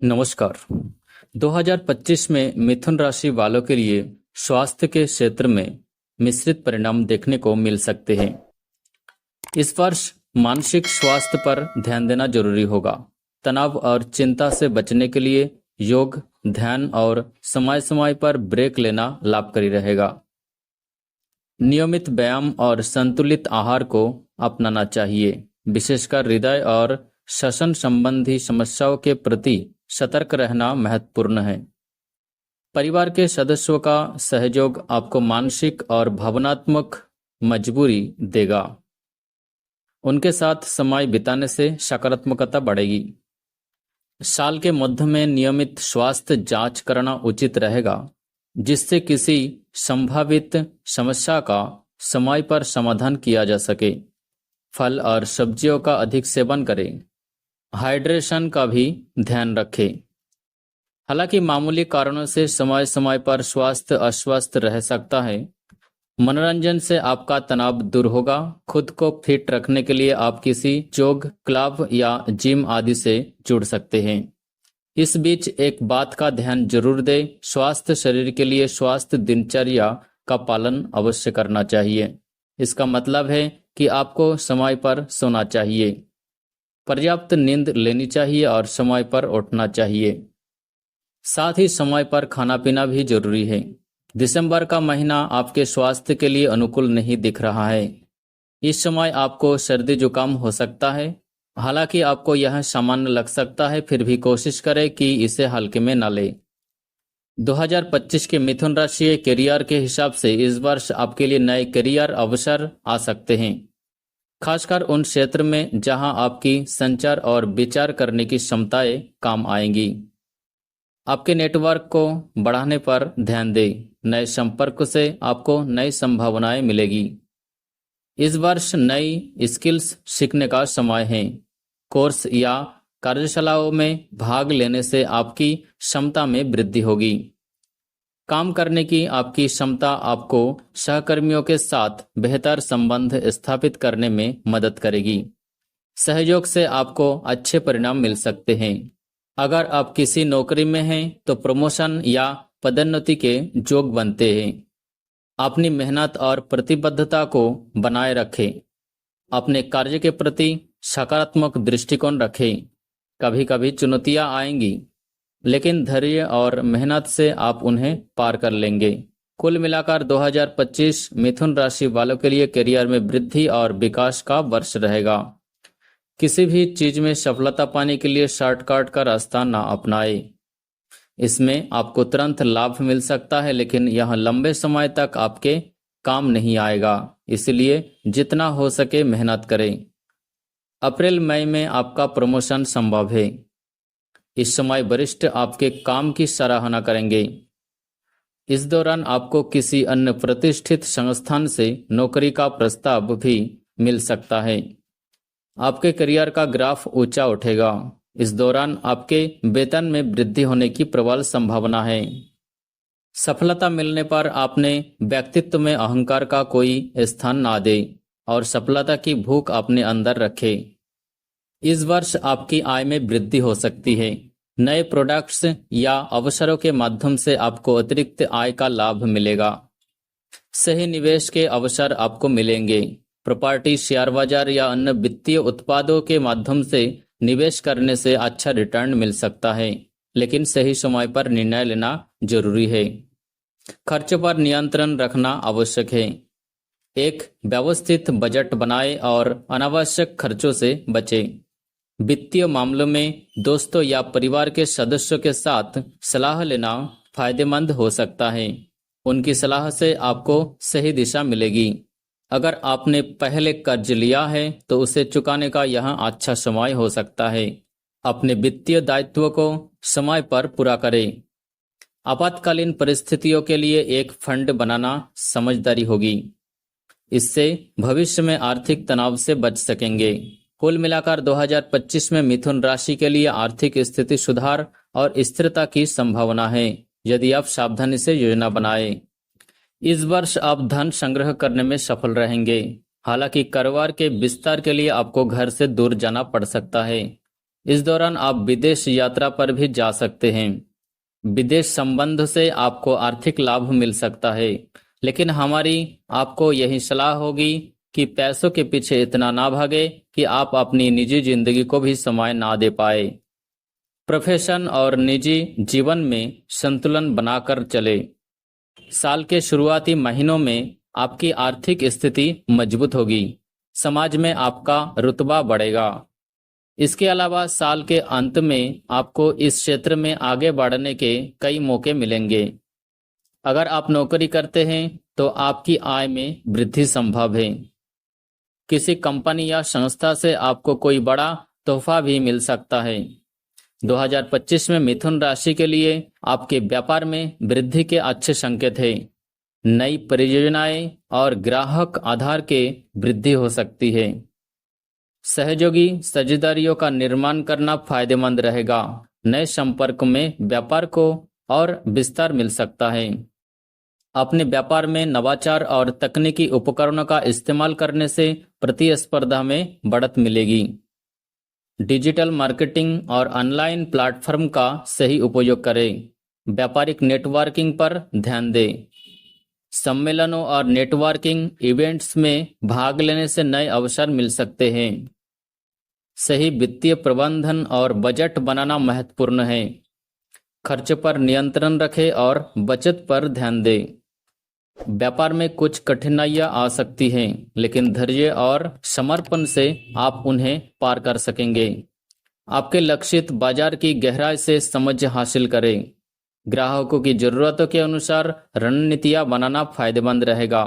नमस्कार। 2025 में मिथुन राशि वालों के लिए स्वास्थ्य के क्षेत्र में मिश्रित परिणाम देखने को मिल सकते हैं। इस वर्ष मानसिक स्वास्थ्य पर ध्यान देना जरूरी होगा। तनाव और चिंता से बचने के लिए योग, ध्यान और समय समय पर ब्रेक लेना लाभकारी रहेगा। नियमित व्यायाम और संतुलित आहार को अपनाना चाहिए। विशेषकर हृदय और श्वसन संबंधी समस्याओं के प्रति सतर्क रहना महत्वपूर्ण है। परिवार के सदस्यों का सहयोग आपको मानसिक और भावनात्मक मजबूरी देगा। उनके साथ समय बिताने से सकारात्मकता बढ़ेगी। साल के मध्य में नियमित स्वास्थ्य जांच करना उचित रहेगा, जिससे किसी संभावित समस्या का समय पर समाधान किया जा सके। फल और सब्जियों का अधिक सेवन करें। हाइड्रेशन का भी ध्यान रखें। हालांकि मामूली कारणों से समय समय पर स्वास्थ्य अस्वस्थ रह सकता है। मनोरंजन से आपका तनाव दूर होगा। खुद को फिट रखने के लिए आप किसी योग क्लब या जिम आदि से जुड़ सकते हैं। इस बीच एक बात का ध्यान जरूर दें, स्वास्थ्य शरीर के लिए स्वास्थ्य दिनचर्या का पालन अवश्य करना चाहिए। इसका मतलब है कि आपको समय पर सोना चाहिए, पर्याप्त नींद लेनी चाहिए और समय पर उठना चाहिए। साथ ही समय पर खाना पीना भी जरूरी है। दिसंबर का महीना आपके स्वास्थ्य के लिए अनुकूल नहीं दिख रहा है। इस समय आपको सर्दी जुकाम हो सकता है। हालांकि आपको यह सामान्य लग सकता है, फिर भी कोशिश करें कि इसे हल्के में न लें। 2025 के मिथुन राशि करियर के हिसाब से इस वर्ष आपके लिए नए करियर अवसर आ सकते हैं, खासकर उन क्षेत्र में जहां आपकी संचार और विचार करने की क्षमताएं काम आएंगी। आपके नेटवर्क को बढ़ाने पर ध्यान दें। नए संपर्क से आपको नई संभावनाएं मिलेगी। इस वर्ष नई स्किल्स सीखने का समय है। कोर्स या कार्यशालाओं में भाग लेने से आपकी क्षमता में वृद्धि होगी। काम करने की आपकी क्षमता आपको सहकर्मियों के साथ बेहतर संबंध स्थापित करने में मदद करेगी। सहयोग से आपको अच्छे परिणाम मिल सकते हैं। अगर आप किसी नौकरी में हैं तो प्रमोशन या पदोन्नति के योग बनते हैं। अपनी मेहनत और प्रतिबद्धता को बनाए रखें। अपने कार्य के प्रति सकारात्मक दृष्टिकोण रखें। कभी कभी चुनौतियां आएंगी, लेकिन धैर्य और मेहनत से आप उन्हें पार कर लेंगे। कुल मिलाकर 2025 मिथुन राशि वालों के लिए करियर में वृद्धि और विकास का वर्ष रहेगा। किसी भी चीज में सफलता पाने के लिए शॉर्टकट का रास्ता ना अपनाएं। इसमें आपको तुरंत लाभ मिल सकता है, लेकिन यह लंबे समय तक आपके काम नहीं आएगा। इसलिए जितना हो सके मेहनत करें। अप्रैल मई में आपका प्रमोशन संभव है। इस समय वरिष्ठ आपके काम की सराहना करेंगे। इस दौरान आपको किसी अन्य प्रतिष्ठित संस्थान से नौकरी का प्रस्ताव भी मिल सकता है। आपके करियर का ग्राफ ऊंचा उठेगा। इस दौरान आपके वेतन में वृद्धि होने की प्रबल संभावना है। सफलता मिलने पर आपने व्यक्तित्व में अहंकार का कोई स्थान ना दे और सफलता की भूख अपने अंदर रखे। इस वर्ष आपकी आय में वृद्धि हो सकती है। नए प्रोडक्ट्स या अवसरों के माध्यम से आपको अतिरिक्त आय का लाभ मिलेगा। सही निवेश के अवसर आपको मिलेंगे। प्रॉपर्टी, शेयर बाजार या अन्य वित्तीय उत्पादों के माध्यम से निवेश करने से अच्छा रिटर्न मिल सकता है, लेकिन सही समय पर निर्णय लेना जरूरी है। खर्च पर नियंत्रण रखना आवश्यक है। एक व्यवस्थित बजट बनाएं और अनावश्यक खर्चों से बचें। वित्तीय मामलों में दोस्तों या परिवार के सदस्यों के साथ सलाह लेना फायदेमंद हो सकता है। उनकी सलाह से आपको सही दिशा मिलेगी। अगर आपने पहले कर्ज लिया है तो उसे चुकाने का यह अच्छा समय हो सकता है। अपने वित्तीय दायित्व को समय पर पूरा करें। आपातकालीन परिस्थितियों के लिए एक फंड बनाना समझदारी होगी। इससे भविष्य में आर्थिक तनाव से बच सकेंगे। कुल मिलाकर 2025 में मिथुन राशि के लिए आर्थिक स्थिति सुधार और स्थिरता की संभावना है, यदि आप सावधानी से योजना बनाएं। इस वर्ष आप धन संग्रह करने में सफल रहेंगे। हालांकि कारोबार के विस्तार के लिए आपको घर से दूर जाना पड़ सकता है। इस दौरान आप विदेश यात्रा पर भी जा सकते हैं। विदेश संबंध से आपको आर्थिक लाभ मिल सकता है, लेकिन हमारी आपको यही सलाह होगी कि पैसों के पीछे इतना ना भागे कि आप अपनी निजी जिंदगी को भी समय ना दे पाए। प्रोफेशन और निजी जीवन में संतुलन बनाकर चले। साल के शुरुआती महीनों में आपकी आर्थिक स्थिति मजबूत होगी, समाज में आपका रुतबा बढ़ेगा। इसके अलावा साल के अंत में आपको इस क्षेत्र में आगे बढ़ने के कई मौके मिलेंगे। अगर आप नौकरी करते हैं तो आपकी आय में वृद्धि संभव है। किसी कंपनी या संस्था से आपको कोई बड़ा तोहफा भी मिल सकता है। 2025 में मिथुन राशि के लिए आपके व्यापार में वृद्धि के अच्छे संकेत हैं। नई परियोजनाएं और ग्राहक आधार के वृद्धि हो सकती है। सहयोगी साझेदारियों का निर्माण करना फायदेमंद रहेगा। नए संपर्क में व्यापार को और विस्तार मिल सकता है। अपने व्यापार में नवाचार और तकनीकी उपकरणों का इस्तेमाल करने से प्रतिस्पर्धा में बढ़त मिलेगी। डिजिटल मार्केटिंग और ऑनलाइन प्लेटफॉर्म का सही उपयोग करें। व्यापारिक नेटवर्किंग पर ध्यान दें। सम्मेलनों और नेटवर्किंग इवेंट्स में भाग लेने से नए अवसर मिल सकते हैं। सही वित्तीय प्रबंधन और बजट बनाना महत्वपूर्ण है। खर्च पर नियंत्रण रखें और बचत पर ध्यान दें। व्यापार में कुछ कठिनाइयां आ सकती हैं, लेकिन धैर्य और समर्पण से आप उन्हें पार कर सकेंगे। आपके लक्षित बाजार की गहराई से समझ हासिल करें। ग्राहकों की जरूरतों के अनुसार रणनीतियां बनाना फायदेमंद रहेगा।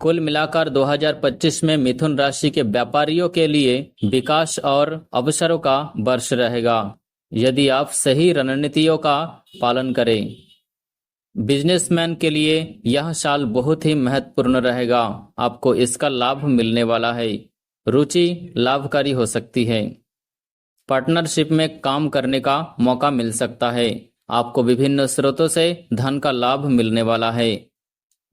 कुल मिलाकर 2025 में मिथुन राशि के व्यापारियों के लिए विकास और अवसरों का वर्ष रहेगा, यदि आप सही रणनीतियों का पालन करें। बिजनेसमैन के लिए यह साल बहुत ही महत्वपूर्ण रहेगा। आपको इसका लाभ मिलने वाला है। रुचि लाभकारी हो सकती है। पार्टनरशिप में काम करने का मौका मिल सकता है। आपको विभिन्न स्रोतों से धन का लाभ मिलने वाला है।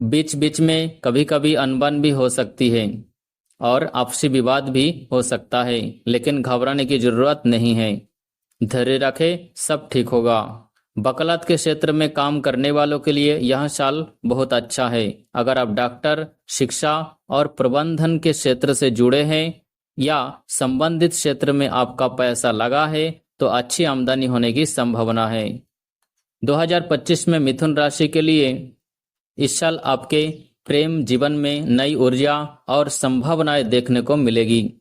बीच बीच में कभी कभी अनबन भी हो सकती है और आपसी विवाद भी हो सकता है, लेकिन घबराने की जरूरत नहीं है। धैर्य रखें, सब ठीक होगा। वकालत के क्षेत्र में काम करने वालों के लिए यह साल बहुत अच्छा है। अगर आप डॉक्टर, शिक्षा और प्रबंधन के क्षेत्र से जुड़े हैं या संबंधित क्षेत्र में आपका पैसा लगा है तो अच्छी आमदनी होने की संभावना है। 2025 में मिथुन राशि के लिए इस साल आपके प्रेम जीवन में नई ऊर्जा और संभावनाएं देखने को मिलेगी।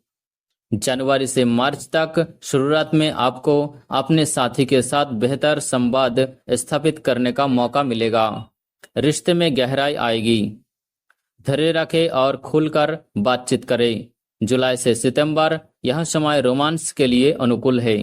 जनवरी से मार्च तक शुरुआत में आपको अपने साथी के साथ बेहतर संवाद स्थापित करने का मौका मिलेगा। रिश्ते में गहराई आएगी। धैर्य रखें और खुलकर बातचीत करें। जुलाई से सितंबर यह समय रोमांस के लिए अनुकूल है।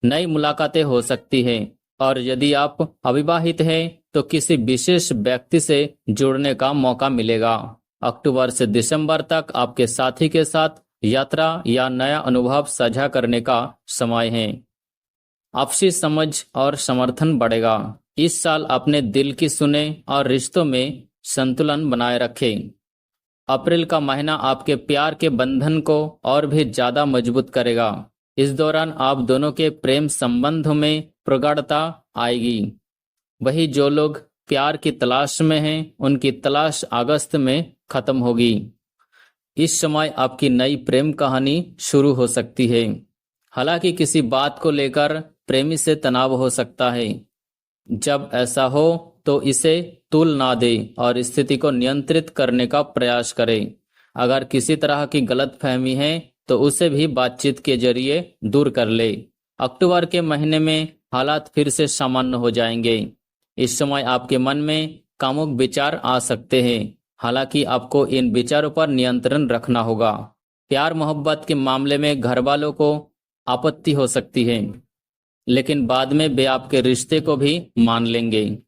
नई मुलाकातें हो सकती हैं और यदि आप अविवाहित हैं तो किसी विशेष व्यक्ति से जुड़ने का मौका मिलेगा। अक्टूबर से दिसंबर तक आपके साथी के साथ यात्रा या नया अनुभव साझा करने का समय है। आपसी समझ और समर्थन बढ़ेगा। इस साल अपने दिल की सुने और रिश्तों में संतुलन बनाए रखें। अप्रैल का महीना आपके प्यार के बंधन को और भी ज्यादा मजबूत करेगा। इस दौरान आप दोनों के प्रेम संबंधों में प्रगाढ़ता आएगी। वही जो लोग प्यार की तलाश में हैं, उनकी तलाश अगस्त में खत्म होगी। इस समय आपकी नई प्रेम कहानी शुरू हो सकती है। हालांकि किसी बात को लेकर प्रेमी से तनाव हो सकता है। जब ऐसा हो तो इसे तुल ना दें और स्थिति को नियंत्रित करने का प्रयास करें। अगर किसी तरह की गलतफहमी है तो उसे भी बातचीत के जरिए दूर कर ले। अक्टूबर के महीने में हालात फिर से सामान्य हो जाएंगे। इस समय आपके मन में कामुक विचार आ सकते हैं, हालांकि आपको इन विचारों पर नियंत्रण रखना होगा। प्यार मोहब्बत के मामले में घर वालों को आपत्ति हो सकती है, लेकिन बाद में वे आपके रिश्ते को भी मान लेंगे।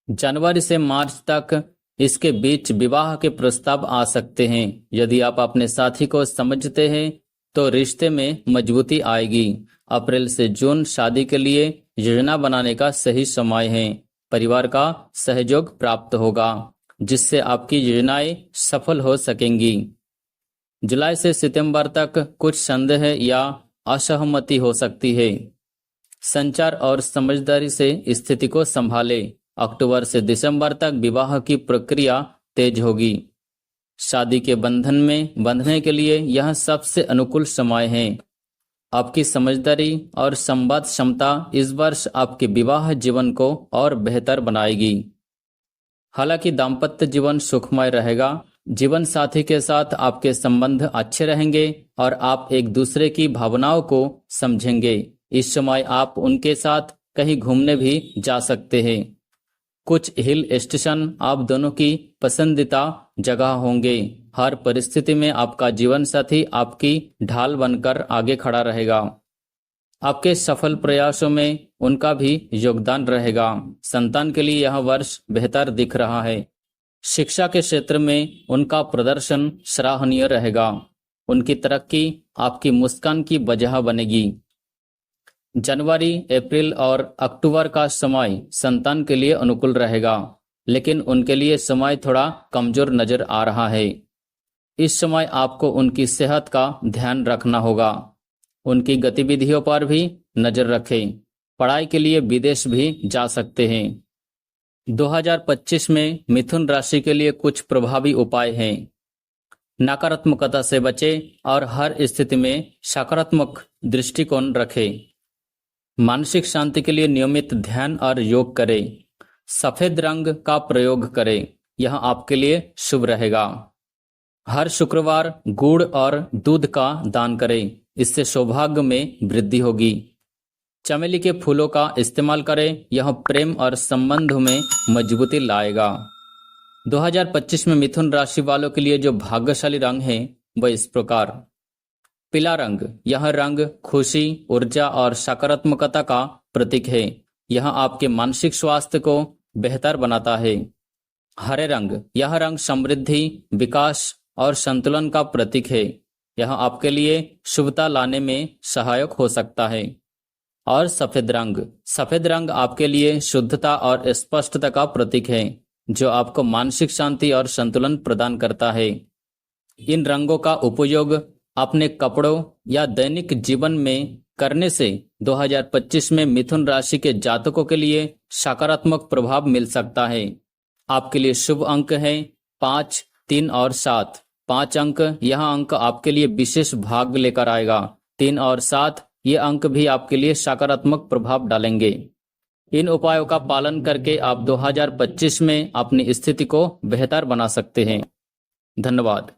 जनवरी से मार्च तक इसके बीच विवाह के प्रस्ताव आ सकते हैं। यदि आप अपने साथी को समझते हैं तो रिश्ते में मजबूती आएगी। अप्रैल से जून शादी के लिए योजना बनाने का सही समय है। परिवार का सहयोग प्राप्त होगा, जिससे आपकी योजनाएं सफल हो सकेंगी। जुलाई से सितंबर तक कुछ संदेह या असहमति हो सकती है। संचार और समझदारी से स्थिति को संभाले। अक्टूबर से दिसंबर तक विवाह की प्रक्रिया तेज होगी। शादी के बंधन में बंधने के लिए यह सबसे अनुकूल समय है। आपकी समझदारी और संवाद क्षमता इस वर्ष आपके विवाह जीवन को और बेहतर बनाएगी। हालांकि दाम्पत्य जीवन सुखमय रहेगा। जीवन साथी के साथ आपके संबंध अच्छे रहेंगे और आप एक दूसरे की भावनाओं को समझेंगे। इस समय आप उनके साथ कहीं घूमने भी जा सकते हैं। कुछ हिल स्टेशन आप दोनों की पसंदीदा जगह होंगे। हर परिस्थिति में आपका जीवन साथी आपकी ढाल बनकर आगे खड़ा रहेगा। आपके सफल प्रयासों में उनका भी योगदान रहेगा। संतान के लिए यह वर्ष बेहतर दिख रहा है। शिक्षा के क्षेत्र में उनका प्रदर्शन सराहनीय रहेगा। उनकी तरक्की आपकी मुस्कान की वजह बनेगी। जनवरी, अप्रैल और अक्टूबर का समय संतान के लिए अनुकूल रहेगा, लेकिन उनके लिए समय थोड़ा कमजोर नजर आ रहा है। इस समय आपको उनकी सेहत का ध्यान रखना होगा। उनकी गतिविधियों पर भी नजर रखें। पढ़ाई के लिए विदेश भी जा सकते हैं। 2025 में मिथुन राशि के लिए कुछ प्रभावी उपाय हैं। नकारात्मकता से बचें और हर स्थिति में सकारात्मक दृष्टिकोण रखें। मानसिक शांति के लिए नियमित ध्यान और योग करें। सफेद रंग का प्रयोग करें, यह आपके लिए शुभ रहेगा। हर शुक्रवार गुड़ और दूध का दान करें, इससे सौभाग्य में वृद्धि होगी। चमेली के फूलों का इस्तेमाल करें, यह प्रेम और संबंधों में मजबूती लाएगा। 2025 में मिथुन राशि वालों के लिए जो भाग्यशाली रंग है वह इस प्रकार। पीला रंग, यह रंग खुशी, ऊर्जा और सकारात्मकता का प्रतीक है। यह आपके मानसिक स्वास्थ्य को बेहतर बनाता है। हरे रंग, यह रंग समृद्धि, विकास और संतुलन का प्रतीक है। यह आपके लिए शुभता लाने में सहायक हो सकता है। और सफेद रंग आपके लिए शुद्धता और स्पष्टता का प्रतीक है, जो आपको मानसिक शांति और संतुलन प्रदान करता है। इन रंगों का उपयोग अपने कपड़ों या दैनिक जीवन में करने से 2025 में मिथुन राशि के जातकों के लिए सकारात्मक प्रभाव मिल सकता है। आपके लिए शुभ अंक है 5, 3 और 7। 5 अंक, यह अंक आपके लिए विशेष भाग्य लेकर आएगा। 3 और 7 ये अंक भी आपके लिए सकारात्मक प्रभाव डालेंगे। इन उपायों का पालन करके आप 2025 में अपनी स्थिति को बेहतर बना सकते हैं। धन्यवाद।